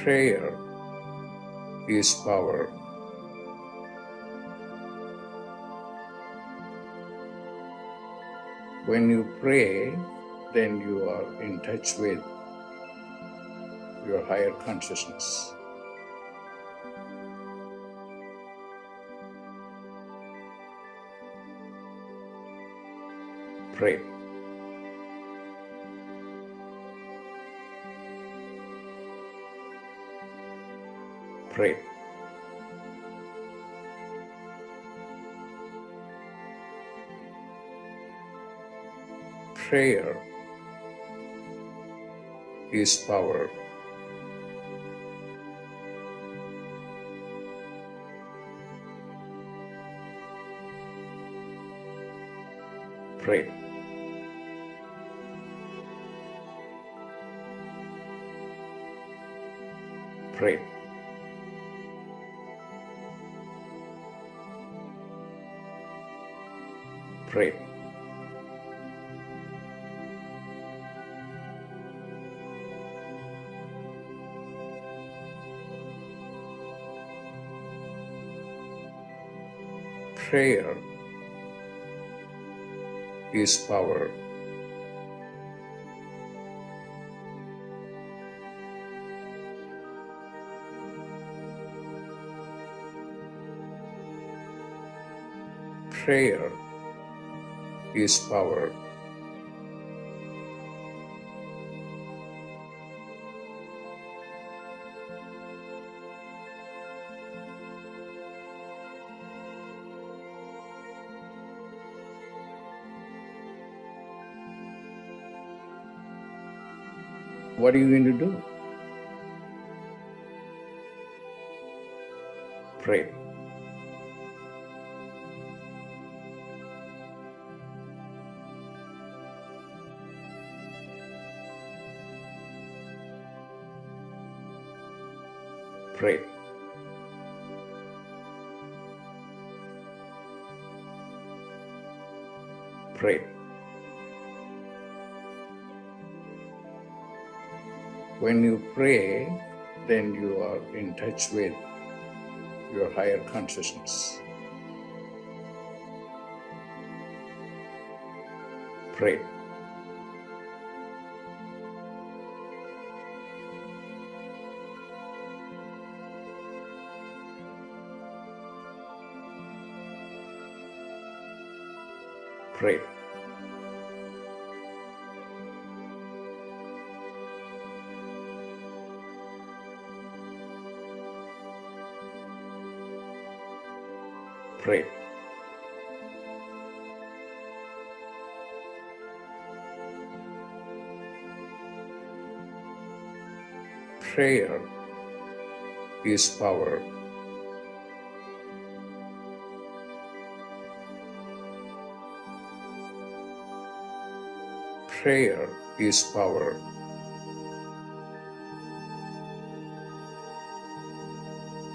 Prayer is power. When you pray, then you are in touch with your higher consciousness. Pray. Pray. Prayer is power. Pray. Pray. Pray. Prayer is power. Prayer is power. What are you going to do? Pray. Pray. Pray. When you pray, then you are in touch with your higher consciousness. Pray. Pray. Pray. Prayer is power. Prayer is power.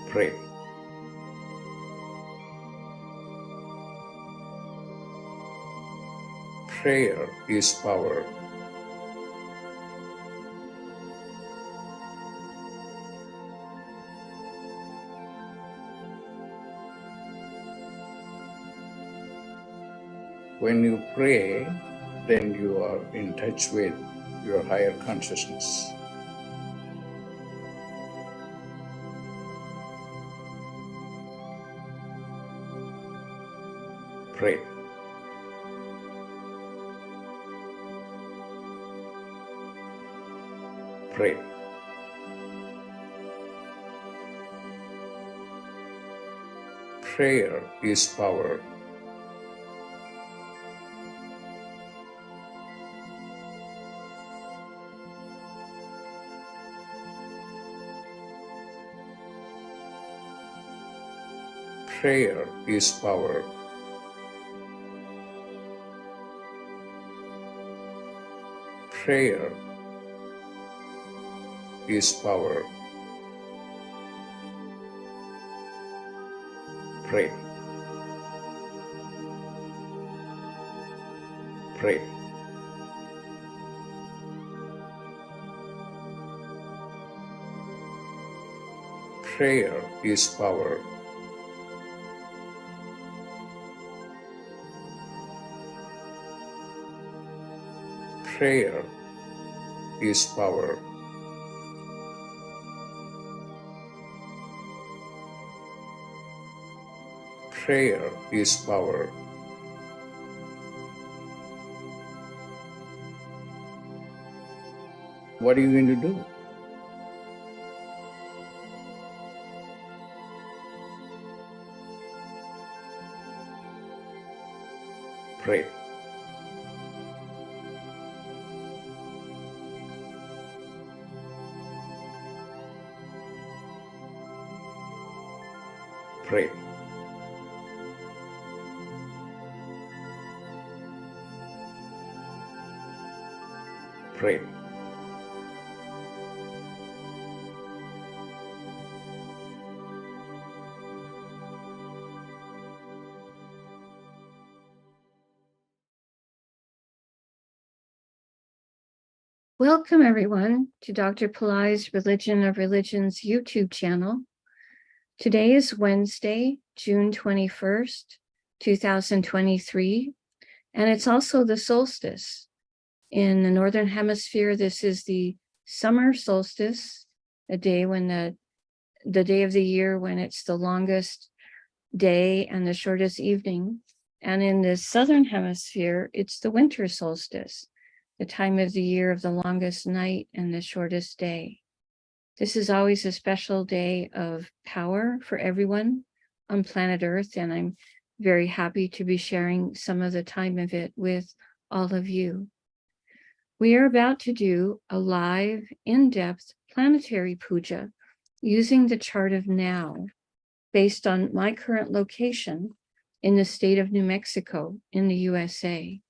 Pray. Prayer is power. When you pray, then you are in touch with your higher consciousness. Pray. Pray. Prayer is power. Prayer is power. Prayer is power. Pray. Pray. Prayer is power. Prayer is power. Prayer is power. What are you going to do? Pray. Pray. Pray. Welcome, everyone, to Dr. Pillai's Religion of Religions YouTube channel. Today is Wednesday, June 21st, 2023, and it's also the solstice. In the Northern Hemisphere, this is the summer solstice, a day when the day of the year when it's the longest day and the shortest evening. And in the Southern Hemisphere, it's the winter solstice, the time of the year of the longest night and the shortest day. This is always a special day of power for everyone on planet Earth, and I'm very happy to be sharing some of the time of it with all of you. We are about to do a live, in-depth planetary puja using the chart of now, based on my current location in the state of New Mexico in the USA.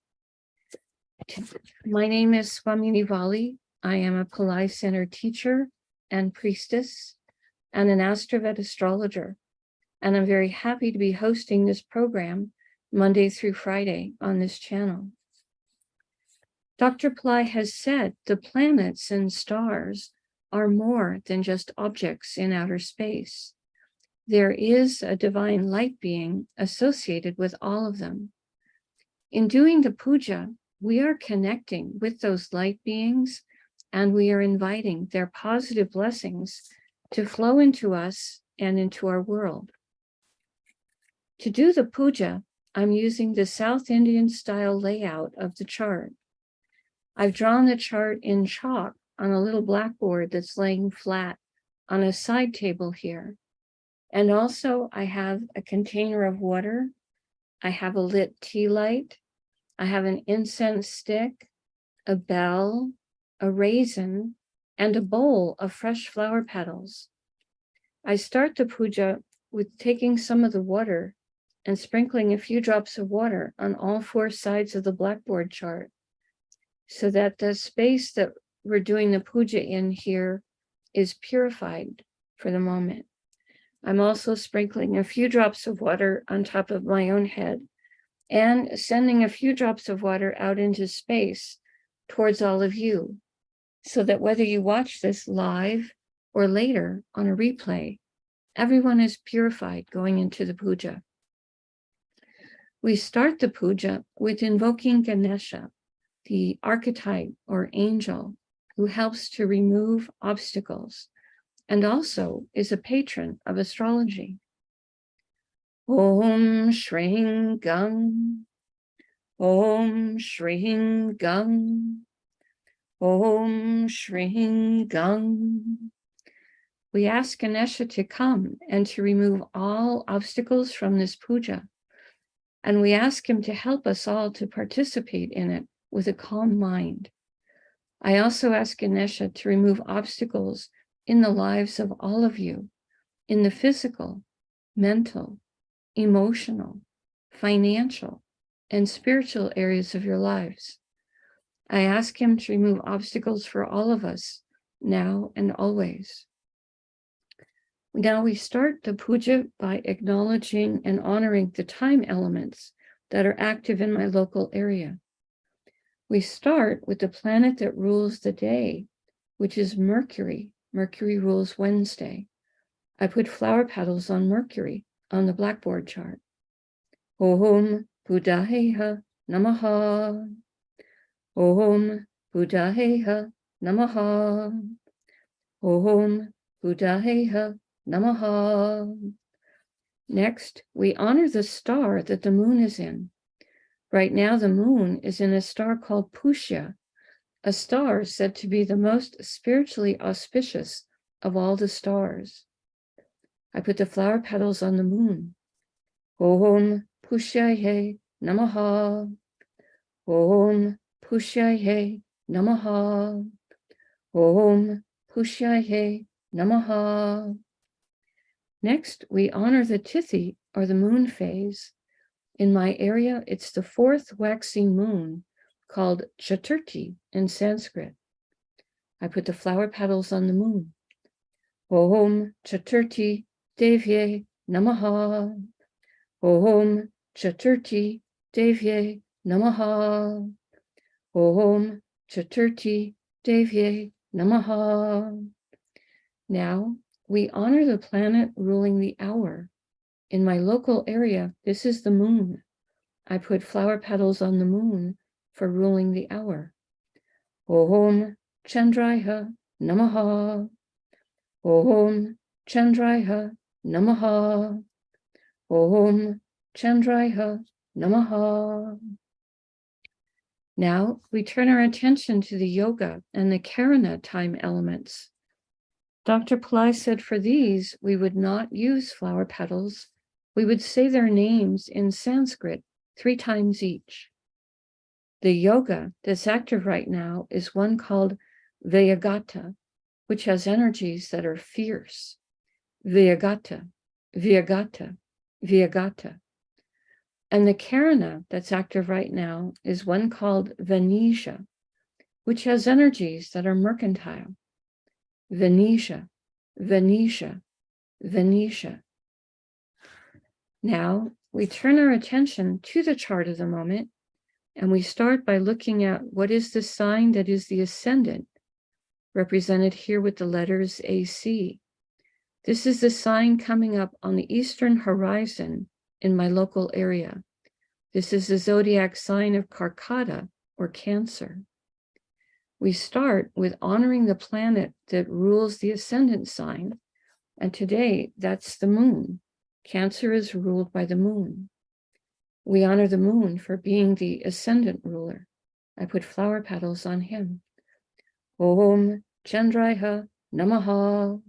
My name is Swamini Valli. I am a Pillai Center teacher and priestess and an AstroVed astrologer. And I'm very happy to be hosting this program Monday through Friday on this channel. Dr. Pillai has said the planets and stars are more than just objects in outer space. There is a divine light being associated with all of them. In doing the puja, we are connecting with those light beings, and we are inviting their positive blessings to flow into us and into our world. To do the puja, I'm using the South Indian style layout of the chart. I've drawn the chart in chalk on a little blackboard that's laying flat on a side table here. And also I have a container of water. I have a lit tea light. I have an incense stick, a bell, a raisin, and a bowl of fresh flower petals. I start the puja with taking some of the water and sprinkling a few drops of water on all four sides of the blackboard chart, so that the space that we're doing the puja in here is purified for the moment. I'm also sprinkling a few drops of water on top of my own head and sending a few drops of water out into space towards all of you, so that whether you watch this live or later on a replay, everyone is purified going into the puja. We start the puja with invoking Ganesha, the archetype or angel who helps to remove obstacles and also is a patron of astrology. Om Shring Gung, Om Shring Gung, Om Shring Gung. We ask Ganesha to come and to remove all obstacles from this puja. And we ask him to help us all to participate in it with a calm mind. I also ask Ganesha to remove obstacles in the lives of all of you, in the physical, mental, emotional, financial, and spiritual areas of your lives. I ask him to remove obstacles for all of us, now and always. Now we start the puja by acknowledging and honoring the time elements that are active in my local area. We start with the planet that rules the day, which is Mercury. Mercury rules Wednesday. I put flower petals on Mercury on the blackboard chart. Om Buddhayeha Namaha. Om Buddhayeha Namaha. Om Buddhayeha Namaha. Next, we honor the star that the moon is in. Right now, the moon is in a star called Pooja, a star said to be the most spiritually auspicious of all the stars. I put the flower petals on the moon. Om Pushaye Namaha. Om Pushaye Namaha. Om Pushaye Namaha. Next, we honor the Tithi, or the moon phase. In my area, it's the fourth waxing moon, called Chaturthi in Sanskrit. I put the flower petals on the moon. Om Chaturthi Devye Namaha. Om Chaturthi Devye Namaha. Om Chaturthi Devye Namaha. Now, we honor the planet ruling the hour. In my local area, this is the moon. I put flower petals on the moon for ruling the hour. Om Chandraya Namaha. Om Chandraya Namaha. Om Chandraya Namaha. Now we turn our attention to the yoga and the Karana time elements. Dr. Pillai said for these, we would not use flower petals. We would say their names in Sanskrit 3 times each. The yoga that's active right now is one called Vyagata, which has energies that are fierce. Vyagata, Vyagata, Vyagata. And the Karana that's active right now is one called Venetia, which has energies that are mercantile. Venetia, Venetia, Venetia. Now we turn our attention to the chart of the moment, and we start by looking at what is the sign that is the ascendant, represented here with the letters AC. This is the sign coming up on the eastern horizon in my local area. This is the zodiac sign of Karkata, or Cancer. We start with honoring the planet that rules the ascendant sign, and today that's the moon. Cancer is ruled by the moon. We honor the moon for being the ascendant ruler. I put flower petals on him. Om Chandraya Namaha.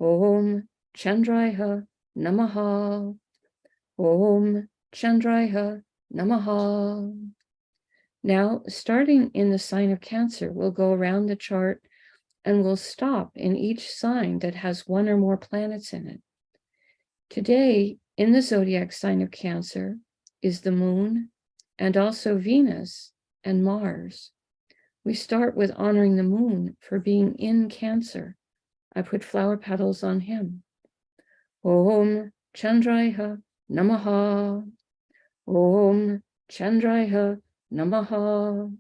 Om Chandraya Namaha. Om Chandraya Namaha. Now, starting in the sign of Cancer, we'll go around the chart and we'll stop in each sign that has one or more planets in it. Today, in the zodiac sign of Cancer, is the moon and also Venus and Mars. We start with honoring the moon for being in Cancer. I put flower petals on him. Om Chandraya Namaha. Om Chandraya Namaha.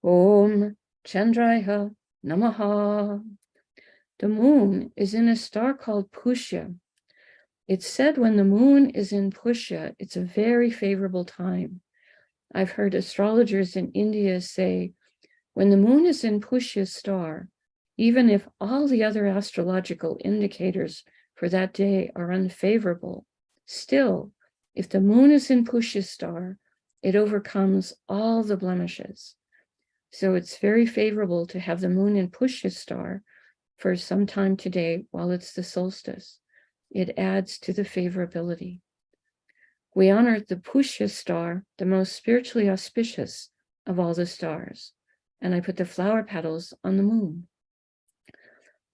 Om Chandraya Namaha. The moon is in a star called Pooja. It's said when the moon is in Pooja, it's a very favorable time. I've heard astrologers in India say, when the moon is in Pooja's star, even if all the other astrological indicators for that day are unfavorable, still, if the moon is in Pooja's star, it overcomes all the blemishes. So it's very favorable to have the moon in Pooja's star for some time today while it's the solstice. It adds to the favorability. We honor the Pooja star, the most spiritually auspicious of all the stars, and I put the flower petals on the moon.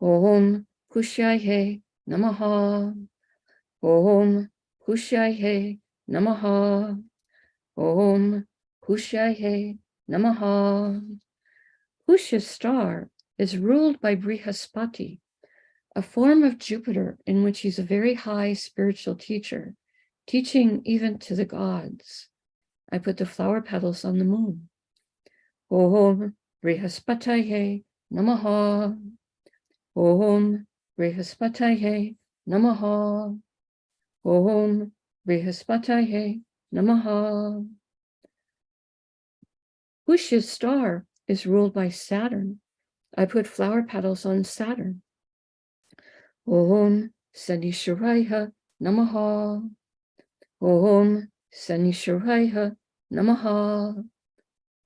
Om Pushaye Namaha. Om Pushaye Namaha. Om Pushaye Namaha. Pooja's star is ruled by Brihaspati, a form of Jupiter in which he's a very high spiritual teacher, teaching even to the gods. I put the flower petals on the moon. Om Brihaspataye Namaha. Om Brihaspataye Namaha. Om Brihaspataye Namaha. Pushya's star is ruled by Saturn. I put flower petals on Saturn. Om Sanisharaya Namaha. Om Sanisharaya Namaha.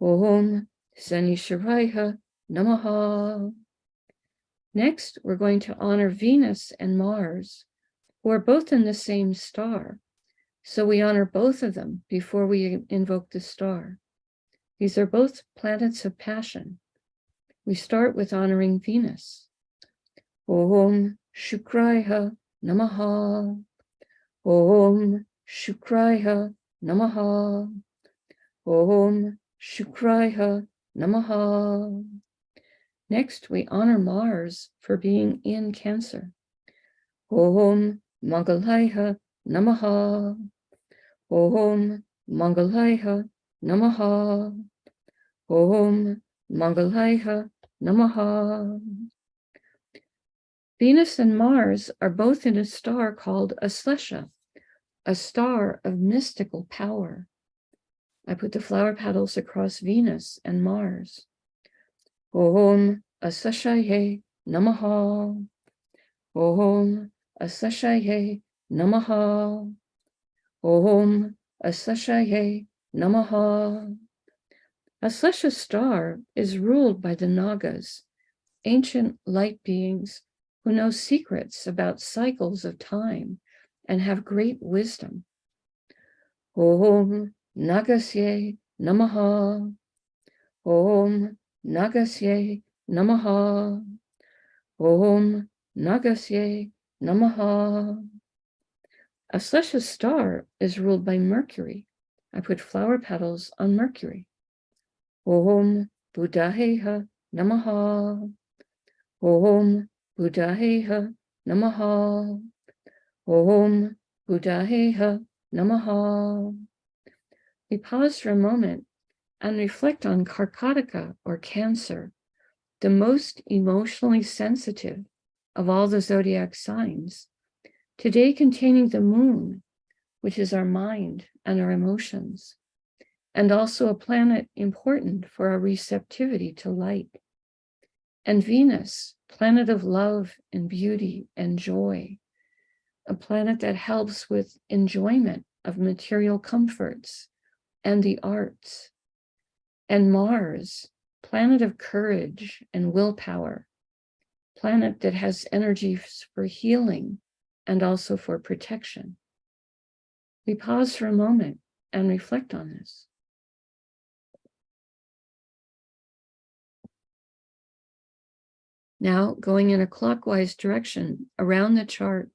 Om Sanisharaya Namaha. Next, we're going to honor Venus and Mars, who are both in the same star. So we honor both of them before we invoke the star. These are both planets of passion. We start with honoring Venus. Om Shukraya Namaha. Om Shukraya Namaha. Om Shukraya Namaha. Next, we honor Mars for being in Cancer. Om Mangalaya Namaha. Om Mangalaya Namaha. Om Mangalaya Namaha. Venus and Mars are both in a star called Aslesha, a star of mystical power. I put the flower petals across Venus and Mars. Om Asleshaye Namaha. Om Asleshaye Namaha. Om Asleshaye Namaha. Aslesha's star is ruled by the Nagas, ancient light beings who know secrets about cycles of time and have great wisdom. Om Nagasye Namaha. Om Nagasye Namaha. Om Nagasye Namaha. Aslesha's star is ruled by Mercury. I put flower petals on Mercury. Om Buddhaheha Namaha. Om Buddhaheha Namaha. Om Buddhaheha Namaha. We pause for a moment and reflect on Karkataka or Cancer, the most emotionally sensitive of all the zodiac signs, today containing the moon, which is our mind and our emotions, and also a planet important for our receptivity to light. And Venus, planet of love and beauty and joy, a planet that helps with enjoyment of material comforts and the arts. And Mars, planet of courage and willpower, planet that has energy for healing and also for protection. We pause for a moment and reflect on this. Now, going in a clockwise direction around the chart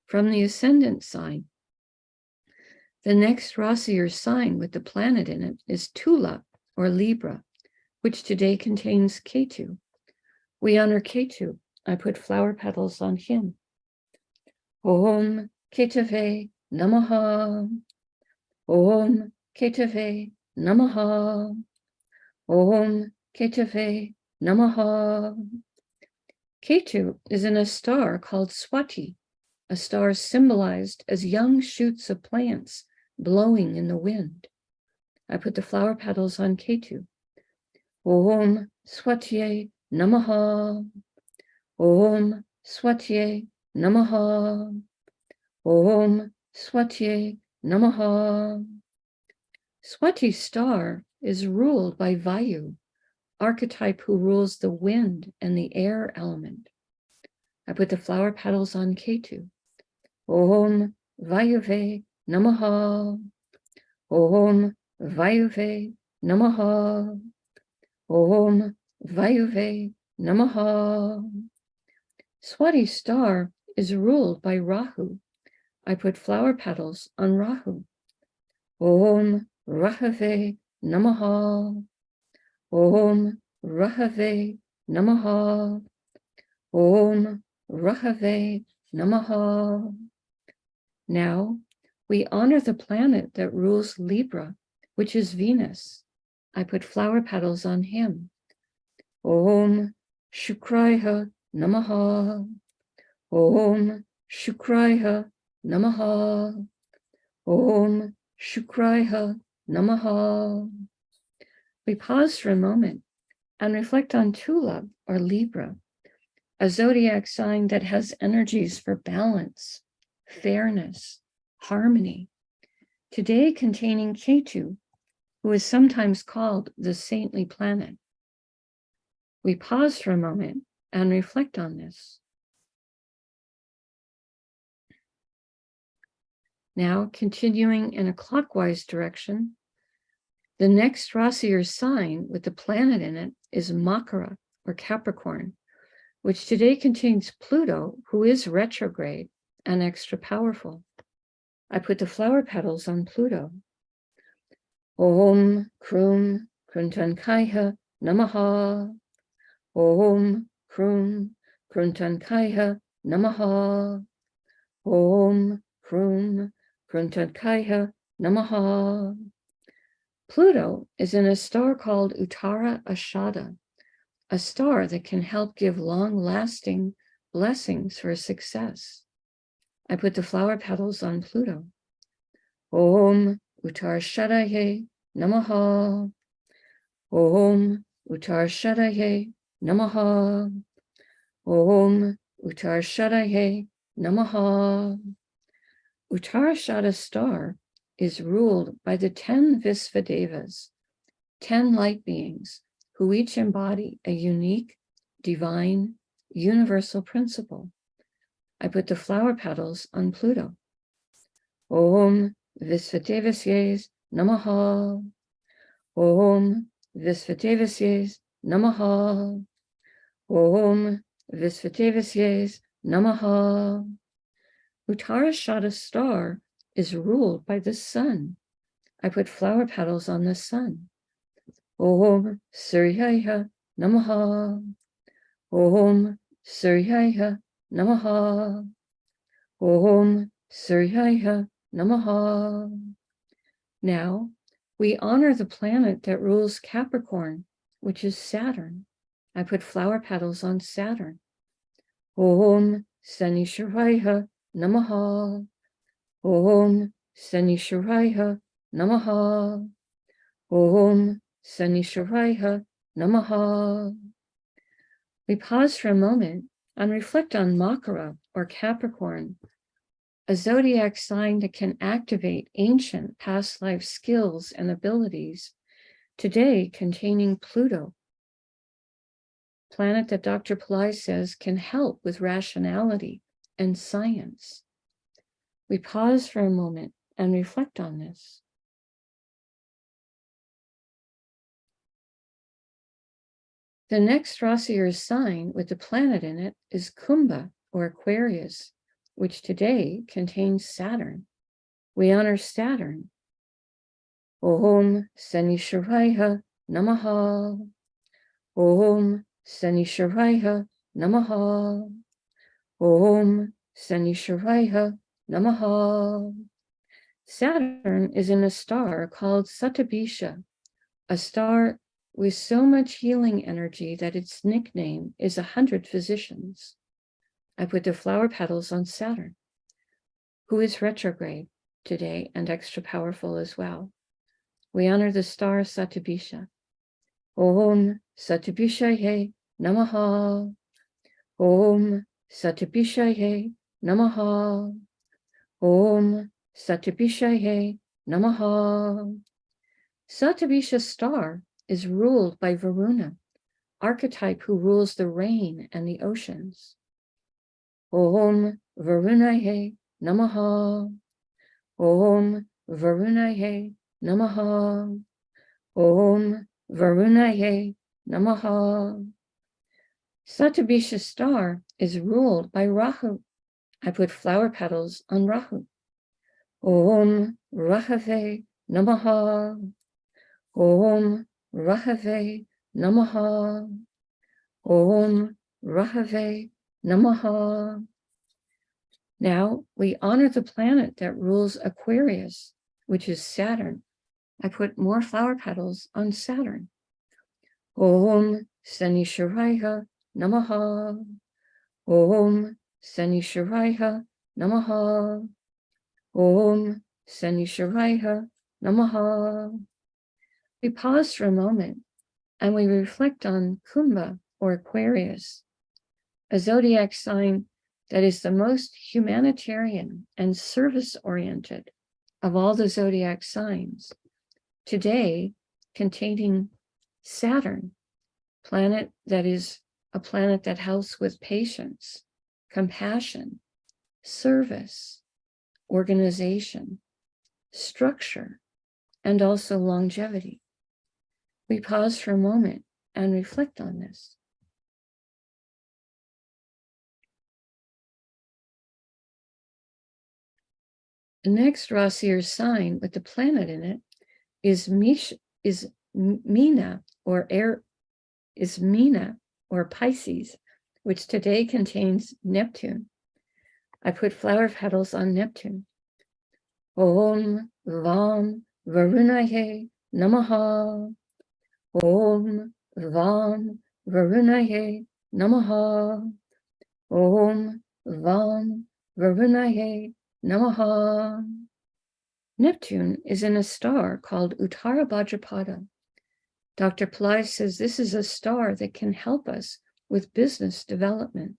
from the ascendant sign, the next Rasi or sign with the planet in it is Tula or Libra, which today contains Ketu. We honor Ketu. I put flower petals on him. Om Ketave Namaha. Om Ketave Namaha. Om Ketave Namaha. Ketu is in a star called Swati, a star symbolized as young shoots of plants blowing in the wind. I put the flower petals on Ketu. Om Swatye Namaha. Om Swatye Namaha. Om Swatye Namaha. Swati star is ruled by Vayu, archetype who rules the wind and the air element. I put the flower petals on Ketu. Om Vayuve Namaha. Om Vayuve Namaha. Om Vayuve Namaha. Swati star is ruled by Rahu. I put flower petals on Rahu. Om Rahave Namaha. Om Rahave Namaha. Om Rahave Namaha. Now, we honor the planet that rules Libra, which is Venus. I put flower petals on him. Om Shukraya Namaha. Om Shukraya Namaha. Om Shukraya Namaha. We pause for a moment and reflect on Tula or Libra, a zodiac sign that has energies for balance, fairness, harmony, today containing Ketu, who is sometimes called the saintly planet. We pause for a moment and reflect on this. Now, continuing in a clockwise direction, the next Rasi or sign with the planet in it is Makara or Capricorn, which today contains Pluto, who is retrograde and extra powerful. I put the flower petals on Pluto. Om Krum Kruntankaya Namaha. Om Krum Kruntankaya Namaha. Om Krum Kruntankaya Namaha. Pluto is in a star called Uttara Ashada, a star that can help give long-lasting blessings for success. I put the flower petals on Pluto. Om Uttarashadaye Namaha. Om Uttarashadaye Namaha. Om Uttarashadaye Namaha. Uttarashada star is ruled by the 10 Visvadevas, 10 light beings, who each embody a unique, divine, universal principle. I put the flower petals on Pluto. Om Visvadevasye Namaha. Om Visvadevasye Namaha. Om Visvadevasye Namaha. Uttarashada star is ruled by the sun. I put flower petals on the sun. Om Suryaya Namaha. Om Suryaya Namaha. Om Suryaya Namaha. Now, we honor the planet that rules Capricorn, which is Saturn. I put flower petals on Saturn. Om Sanishwaraya Namaha. Om Sanishwaraya Namaha. Om Sanishwaraya Namaha. We pause for a moment and reflect on Makara or Capricorn, a zodiac sign that can activate ancient past life skills and abilities, today containing Pluto, planet that Dr. Pillai says can help with rationality and science. We pause for a moment and reflect on this. The next Rasi or sign with the planet in it is Kumbha or Aquarius, which today contains Saturn. We honor Saturn. Om Sanishwaraya Namaha. Om Sanishwaraya Namaha. Om Sanishwaraya Namaha. Saturn is in a star called Satabisha, a star with so much healing energy that its nickname is 100 physicians. I put the flower petals on Saturn, who is retrograde today and extra powerful as well. We honor the star Satabisha. Om Satabishaye Namaha. Om Satabishaye Namaha. Om Satabishaye Namaha. Satabisha star is ruled by Varuna, archetype who rules the rain and the oceans. Om Varunaye Namaha. Om Varunaye Namaha. Om Varunaye Namaha. Satabisha star is ruled by Rahu. I put flower petals on Rahu. Om Rahave Namaha. Om Rahave Namaha. Om Rahave Namaha. Now we honor the planet that rules Aquarius, which is Saturn. I put more flower petals on Saturn. Om Sanishwaraya Namaha. Om Sanishwaraya Namaha. Om Sanishwaraya Namaha. We pause for a moment and we reflect on Kumbha or Aquarius, a zodiac sign that is the most humanitarian and service-oriented of all the zodiac signs, today containing Saturn, planet that is a planet that helps with patience, compassion, service, organization, structure, and also longevity. We pause for a moment and reflect on this. The next Rasi or sign with the planet in it is Mina or Pisces, which today contains Neptune. I put flower petals on Neptune. Om Vam Varunaye Namaha. Om Vam Varunaye Namaha. Om Vam Varunaye Namaha. Neptune is in a star called Uttara Bhadrapada. Dr. Pillai says this is a star that can help us with business development.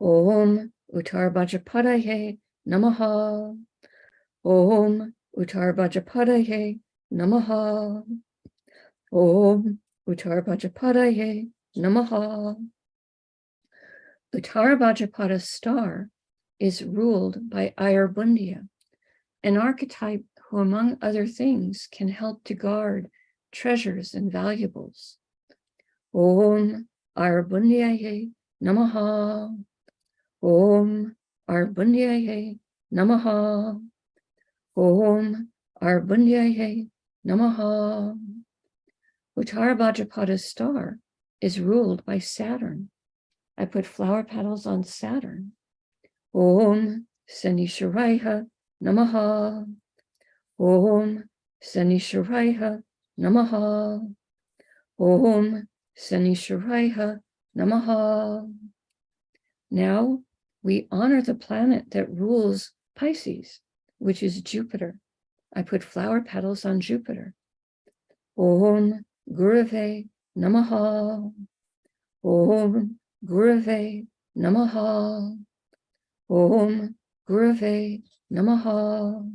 Om Uttara Bhadrapadaye Namaha. Om Uttara Bhadrapadaye Namaha. Om Uttara Bhadrapadaye Namaha. Uttara Bhadrapada star is ruled by Ayurbundia, an archetype who, among other things, can help to guard treasures and valuables. Om Ayurbundiaye Namaha. Om Ayurbundiaye Namaha. Om Ayurbundiaye Namaha. Uttara Bhadrapada star is ruled by Saturn. I put flower petals on Saturn. Om Sanishwaraya Namaha. Om Sanishwaraya Namaha. Om Sanishwaraya Namaha. Now we honor the planet that rules Pisces, which is Jupiter. I put flower petals on Jupiter. Om Gurave Namaha. Om Gurave Namaha. Om Gurave Namaha.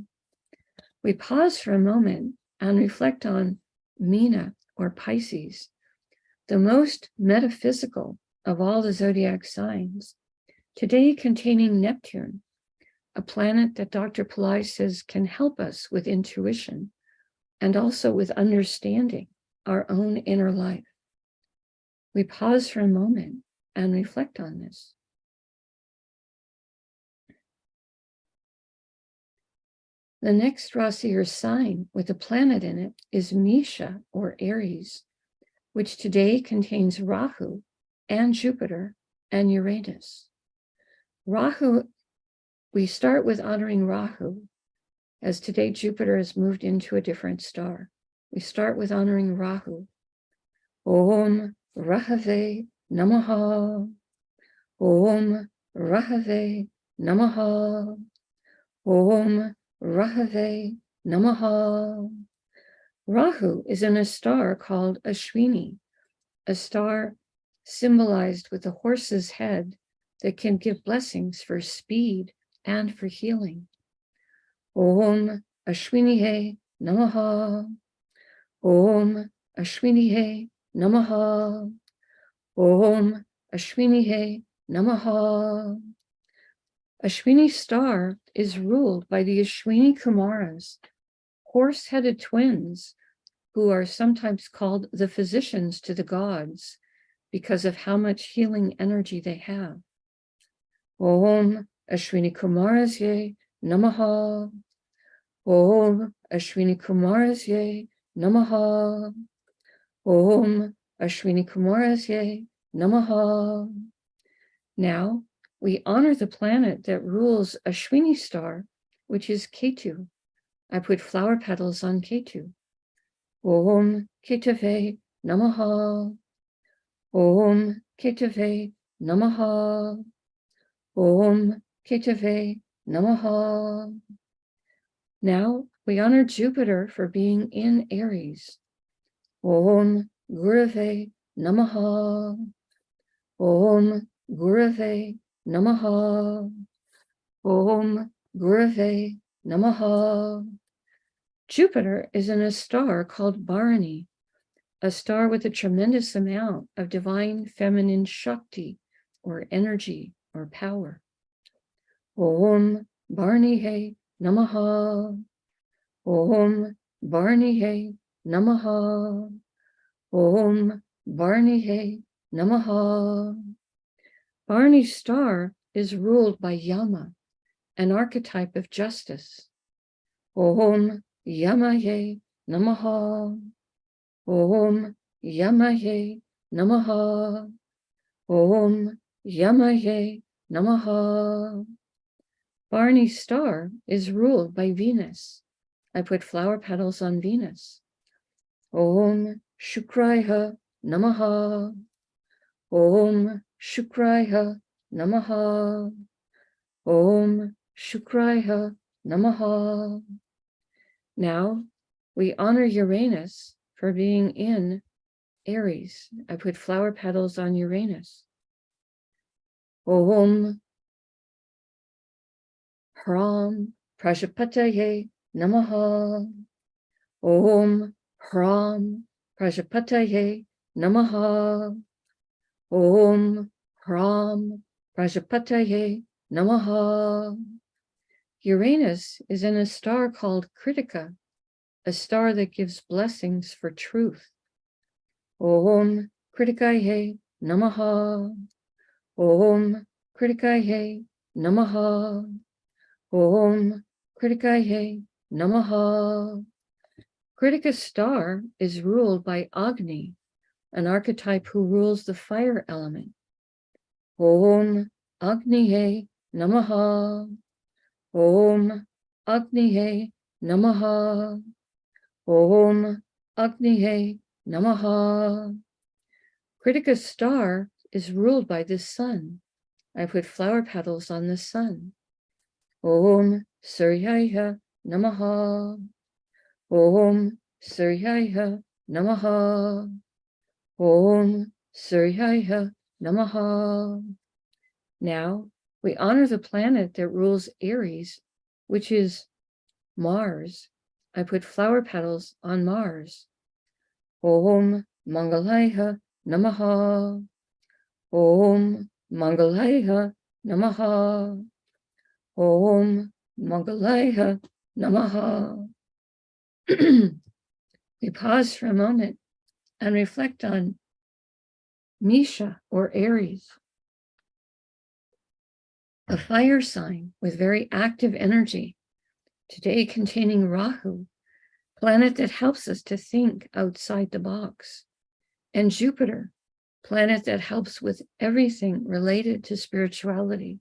We pause for a moment and reflect on Meena or Pisces, the most metaphysical of all the zodiac signs, today containing Neptune, a planet that Dr. Pillai says can help us with intuition and also with understanding our own inner life. We pause for a moment and reflect on this. The next Rasi or sign with a planet in it is Misha or Aries, which today contains Rahu and Jupiter and Uranus. Rahu, we start with honoring Rahu, as today Jupiter has moved into a different star. We start with honoring Rahu. Om Rahave Namaha. Om Rahave Namaha. Om Rahave Namaha. Rahu is in a star called Ashwini, a star symbolized with a horse's head that can give blessings for speed and for healing. Om Ashwinihe Namaha. Om Ashwinihe Namaha. Om Ashwinihe Namaha. Ashwini star is ruled by the Ashwini Kumaras, horse-headed twins who are sometimes called the physicians to the gods because of how much healing energy they have. Om Ashwini Kumarasye Namaha. Om Ashwini Kumarasye Namaha. Om Ashwini Kumarasye Namaha. Now we honor the planet that rules Ashwini star, which is Ketu. I put flower petals on Ketu. Om Ketave Namaha. Om Ketave Namaha. Om Ketave Namaha. Now we honor Jupiter for being in Aries. Om Gurave Namaha. Om Gurave Namaha. Om Gurave Namaha. Jupiter is in a star called Bharani, a star with a tremendous amount of divine feminine Shakti, or energy, or power. Om Bharani Namaha. Om Bharani Namaha. Om Bharani Namaha. Bharani's star is ruled by Yama, an archetype of justice. Om Yamaye Namaha. Om Yamaye Namaha. Om Yamaye Namaha. Bharani's star is ruled by Venus. I put flower petals on Venus. Om Shukraya Namaha. Om Shukraya Namaha. Om Shukraya Namaha. Now we honor Uranus for being in Aries. I put flower petals on Uranus. Om Hram Prajapataye Namaha. Om Hram Prajapataye Namaha. Om Hram Prajapataye Namaha. Uranus is in a star called Kritika, a star that gives blessings for truth. Om Kritikaye Namaha. Om Kritikaye Namaha. Om Kritikaye Namaha. Kritika's star is ruled by Agni, an archetype who rules the fire element. Om Agniye Namaha. Om Agniye Namaha. Om Agniye Namaha. Kritika's star is ruled by the sun. I put flower petals on the sun. Om Suryaya Namaha. Om Suryaya Namaha. Om Suryaya Namaha. Now we honor the planet that rules Aries, which is Mars. I put flower petals on Mars. Om Mangalaya Namaha. Om Mangalaya Namaha. Om Mangalaya Namaha. We pause for a moment and reflect on Misha, or Aries, a fire sign with very active energy, today containing Rahu, planet that helps us to think outside the box, and Jupiter, planet that helps with everything related to spirituality,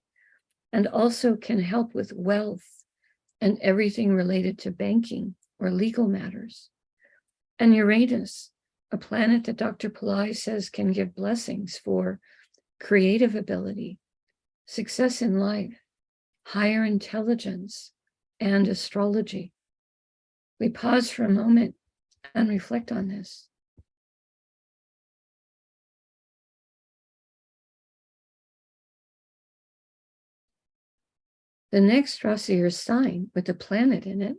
and also can help with wealth and everything related to banking or legal matters. And Uranus, a planet that Dr. Pillai says can give blessings for creative ability, success in life, higher intelligence, and astrology. We pause for a moment and reflect on this. The next Rasi, or sign with a planet in it,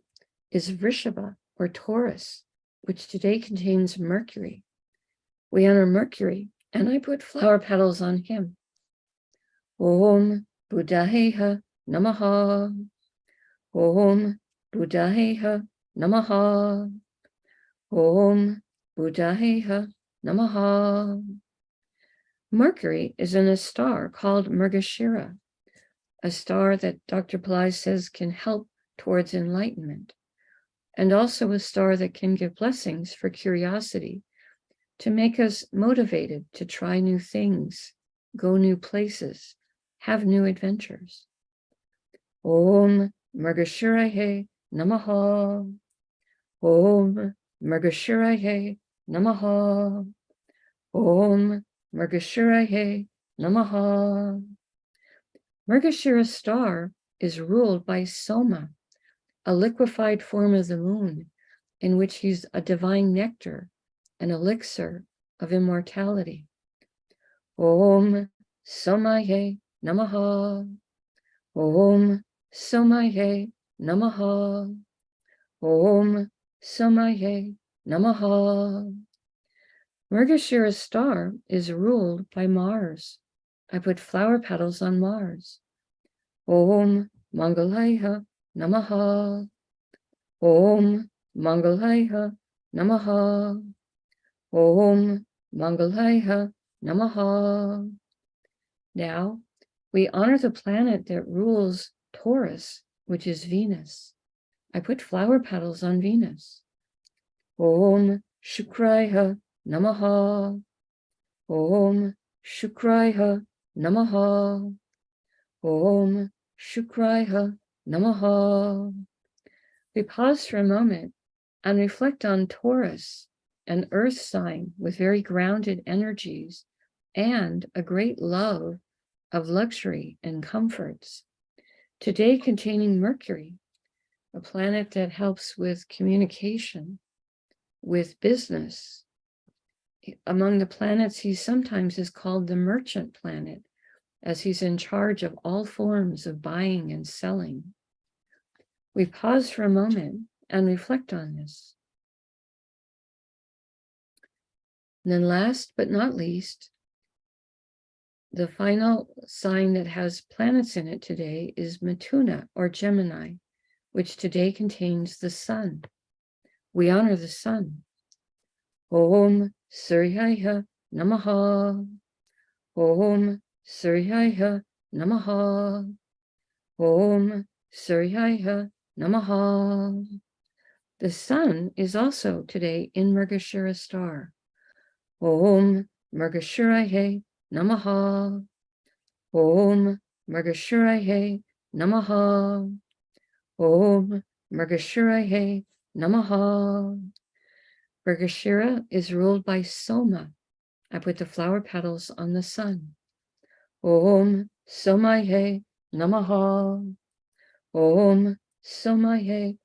is Vrishabha, or Taurus, which today contains Mercury. We honor Mercury, and I put flower petals on him. Om Buddhaheha Namaha. Om Buddhaheha Namaha. Om Buddhaheha Namaha. Mercury is in a star called Mrgashira, a star that Dr. Pillai says can help towards enlightenment, and also a star that can give blessings for curiosity, to make us motivated to try new things, go new places, have new adventures. Om Mrgashiraye Namaha. Om Mrgashiraye Namaha. Om Mrgashiraye Namaha. Mrgashira star is ruled by Soma, a liquefied form of the moon, in which he's a divine nectar, an elixir of immortality. Om Somaye Namaha. Om Somaye Namaha. Om Somaye Namaha. Mrgashira star is ruled by Mars. I put flower petals on Mars. Om Mangalaya Namaha. Om Mangalaya Namaha. Om Mangalaya Namaha. Now, we honor the planet that rules Taurus, which is Venus. I put flower petals on Venus. Om Shukraya Namaha. Om Shukraya Namaha. Om Shukraya Namaha. We pause for a moment and reflect on Taurus, an earth sign with very grounded energies and a great love of luxury and comforts. Today containing Mercury, a planet that helps with communication, with business. Among the planets, he sometimes is called the merchant planet, as he's in charge of all forms of buying and selling. We pause for a moment and reflect on this. And then last but not least, the final sign that has planets in it today is Mithuna or Gemini, which today contains the sun. We honor the sun. Om Suryaya Namaha. Om Suryaya Namaha. Om Suryaya Namaha. The sun is also today in Mrgashira star. Om Mrgashiraye Namaha. Om Mrgashiraye Namaha. Om Mrgashiraye Namaha. Mrgashira is ruled by Soma. I put the flower petals on the sun. Om Somaye Namaha. Om Somaye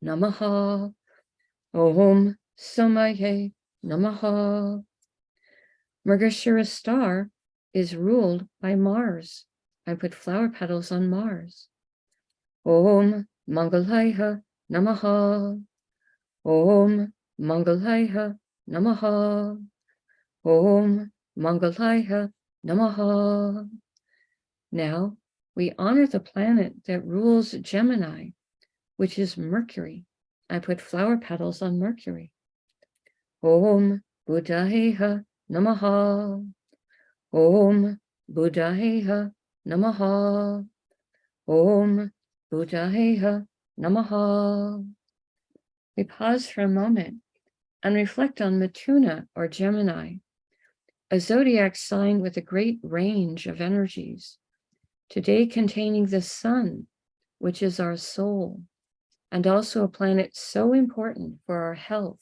Namaha. Om Somaye Namaha. Mrgashira star is ruled by Mars. I put flower petals on Mars. Om Mangalaya Namaha. Om Mangalaya Namaha. Om Mangalaya Namaha. Now, we honor the planet that rules Gemini, which is Mercury. I put flower petals on Mercury. Om Buddhaya Namaha. Om Buddhaya Namaha. Om Buddhaya Namaha. We pause for a moment and reflect on Mithuna or Gemini, a zodiac sign with a great range of energies, today containing the sun, which is our soul, and also a planet so important for our health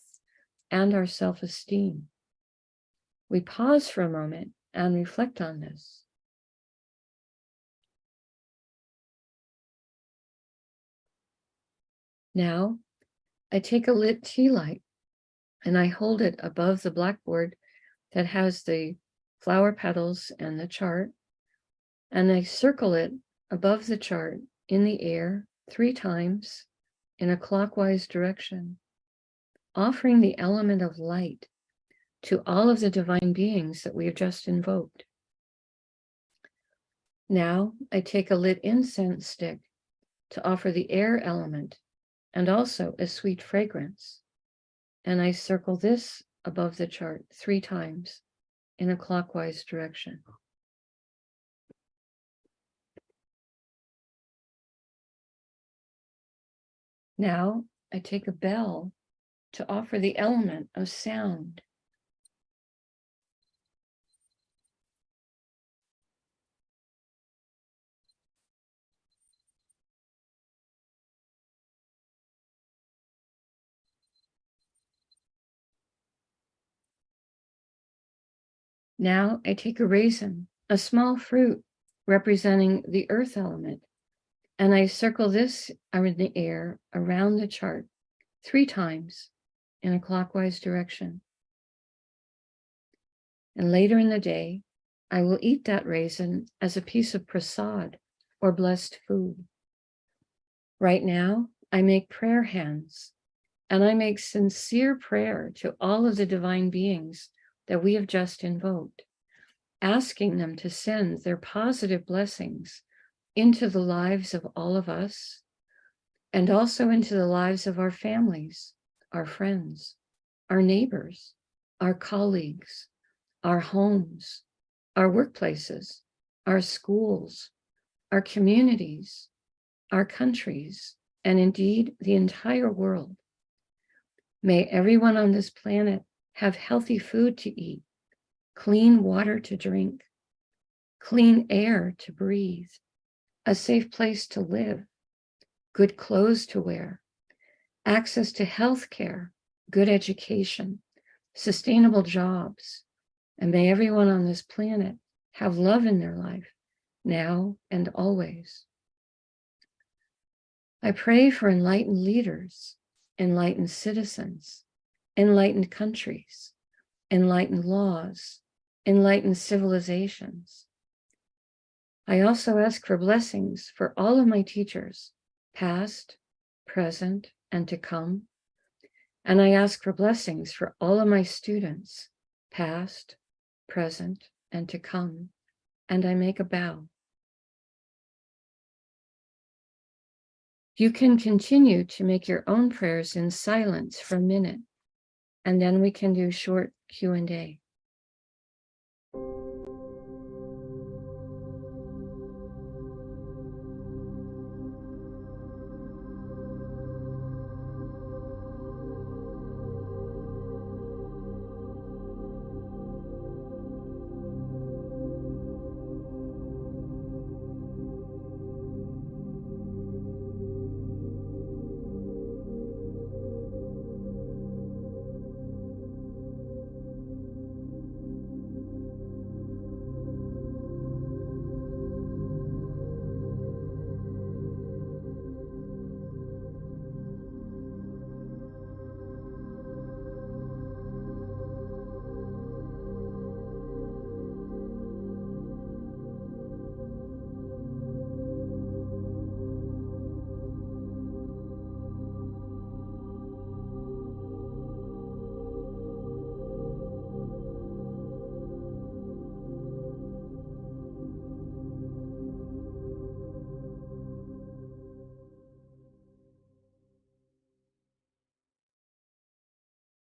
and our self-esteem. We pause for a moment and reflect on this. Now, I take a lit tea light and I hold it above the blackboard that has the flower petals and the chart, and I circle it above the chart in the air 3 times in a clockwise direction, offering the element of light to all of the divine beings that we have just invoked. Now I take a lit incense stick to offer the air element and also a sweet fragrance, and I circle this above the chart 3 times in a clockwise direction. Now I take a bell to offer the element of sound. Now I take a raisin, a small fruit representing the earth element. And I circle this in the air around the chart 3 times in a clockwise direction. And later in the day, I will eat that raisin as a piece of prasad or blessed food. Right now, I make prayer hands, and I make sincere prayer to all of the divine beings that we have just invoked, asking them to send their positive blessings into the lives of all of us, and also into the lives of our families, our friends, our neighbors, our colleagues, our homes, our workplaces, our schools, our communities, our countries, and indeed the entire world. May everyone on this planet have healthy food to eat, clean water to drink, clean air to breathe, a safe place to live, good clothes to wear, access to health care, good education, sustainable jobs, and may everyone on this planet have love in their life, now and always. I pray for enlightened leaders, enlightened citizens, enlightened countries, enlightened laws, enlightened civilizations. I also ask for blessings for all of my teachers, past, present, and to come. And I ask for blessings for all of my students, past, present, and to come. And I make a bow. You can continue to make your own prayers in silence for a minute, and then we can do short Q&A.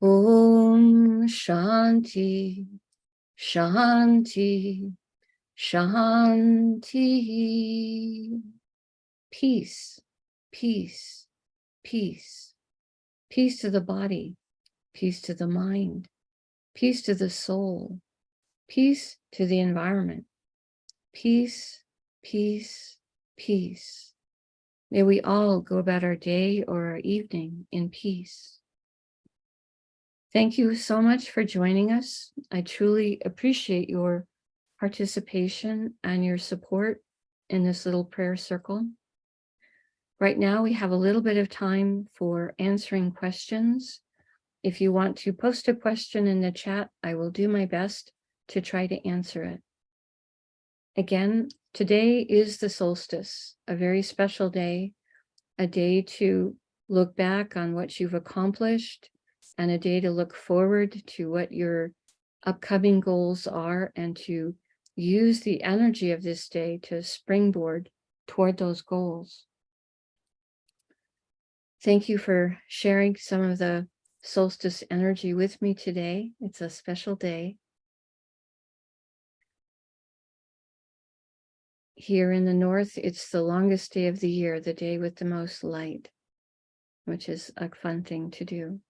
Om Shanti, Shanti, Shanti. Peace, peace, peace. Peace to the body, peace to the mind, peace to the soul, peace to the environment. Peace, peace, peace. May we all go about our day or our evening in peace. Thank you so much for joining us. I truly appreciate your participation and your support in this little prayer circle. Right now, we have a little bit of time for answering questions. If you want to post a question in the chat, I will do my best to try to answer it. Again, today is the solstice, a very special day, a day to look back on what you've accomplished, and a day to look forward to what your upcoming goals are, and to use the energy of this day to springboard toward those goals. Thank you for sharing some of the solstice energy with me today. It's a special day. Here in the north, it's the longest day of the year, the day with the most light, which is a fun thing to do.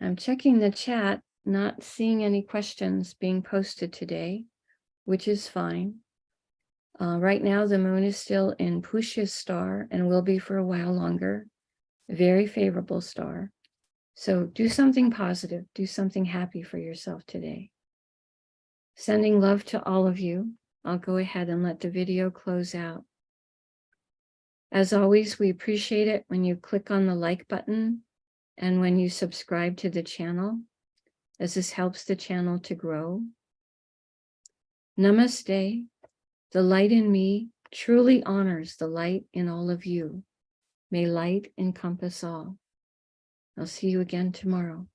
I'm checking the chat, not seeing any questions being posted today, which is fine. Right now, the moon is still in Pushya's star and will be for a while longer. Very favorable star. So do something positive, do something happy for yourself today. Sending love to all of you. I'll go ahead and let the video close out. As always, we appreciate it when you click on the like button and when you subscribe to the channel, as this helps the channel to grow. Namaste. The light in me truly honors the light in all of you. May light encompass all. I'll see you again tomorrow.